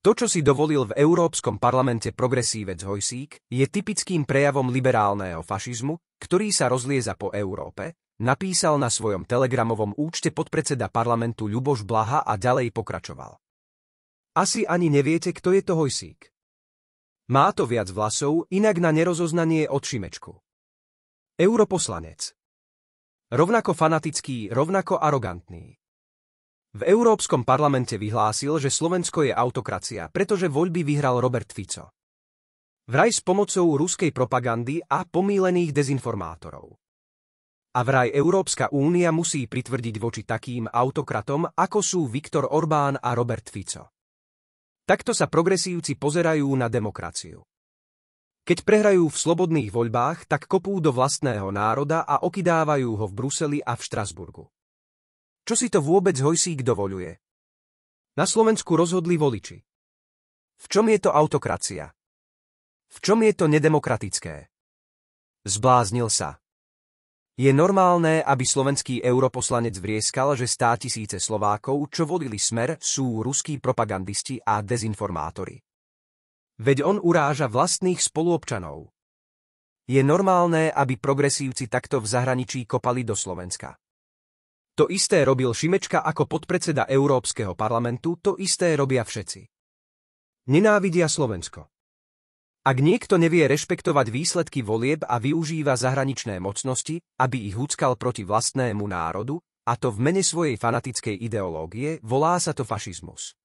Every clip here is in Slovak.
To, čo si dovolil v Európskom parlamente progresívec Hojsík, je typickým prejavom liberálneho fašizmu, ktorý sa rozlieza po Európe, napísal na svojom telegramovom účte podpredseda parlamentu Ľuboš Blaha a ďalej pokračoval. Asi ani neviete, kto je to Hojsík. Má to viac vlasov, inak na nerozoznanie od Šimečku. Europoslanec. Rovnako fanatický, rovnako arogantný. V Európskom parlamente vyhlásil, že Slovensko je autokracia, pretože voľby vyhral Robert Fico. Vraj s pomocou ruskej propagandy a pomýlených dezinformátorov. A vraj Európska únia musí pritvrdiť voči takým autokratom, ako sú Viktor Orbán a Robert Fico. Takto sa progresívci pozerajú na demokraciu. Keď prehrajú v slobodných voľbách, tak kopú do vlastného národa a okydávajú ho v Bruseli a v Štrasburgu. Čo si to vôbec Hojsík dovoľuje? Na Slovensku rozhodli voliči. V čom je to autokracia? V čom je to nedemokratické? Zbláznil sa. Je normálne, aby slovenský europoslanec vrieskal, že 100 000 Slovákov, čo volili Smer, sú ruskí propagandisti a dezinformátori. Veď on uráža vlastných spoluobčanov. Je normálne, aby progresívci takto v zahraničí kopali do Slovenska. To isté robil Šimečka ako podpredseda Európskeho parlamentu, to isté robia všetci. Nenávidia Slovensko. Ak niekto nevie rešpektovať výsledky volieb a využíva zahraničné mocnosti, aby ich huckal proti vlastnému národu, a to v mene svojej fanatickej ideológie, volá sa to fašizmus.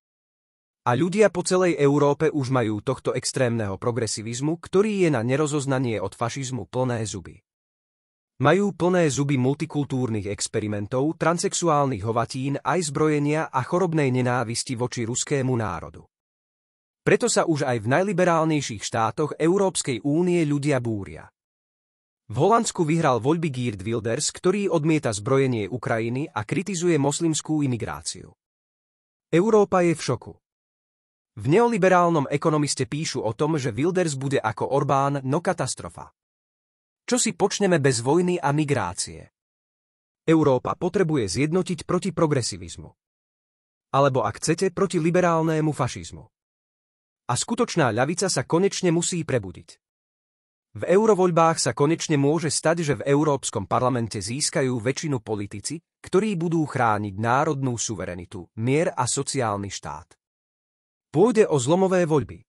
A ľudia po celej Európe už majú tohto extrémneho progresivizmu, ktorý je na nerozoznanie od fašizmu plné zuby. Majú plné zuby multikultúrnych experimentov, transsexuálnych hovatín, aj zbrojenia a chorobnej nenávisti voči ruskému národu. Preto sa už aj v najliberálnejších štátoch Európskej únie ľudia búria. V Holandsku vyhral voľby Geert Wilders, ktorý odmieta zbrojenie Ukrajiny a kritizuje moslimskú imigráciu. Európa je v šoku. V neoliberálnom Ekonomiste píšu o tom, že Wilders bude ako Orbán, no katastrofa. Čo si počneme bez vojny a migrácie? Európa potrebuje zjednotiť proti progresivizmu. Alebo ak chcete, proti liberálnemu fašizmu. A skutočná ľavica sa konečne musí prebudiť. V eurovoľbách sa konečne môže stať, že v Európskom parlamente získajú väčšinu politici, ktorí budú chrániť národnú suverenitu, mier a sociálny štát. Pôjde o zlomové voľby.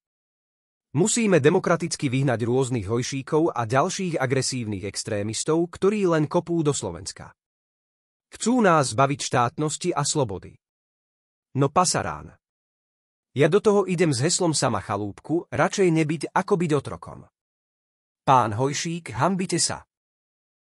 Musíme demokraticky vyhnať rôznych hojšíkov a ďalších agresívnych extrémistov, ktorí len kopú do Slovenska. Chcú nás zbaviť štátnosti a slobody. No pasarán. Ja do toho idem s heslom sama chalúbku, radšej nebyť ako byť otrokom. Pán Hojšík, hanbite sa.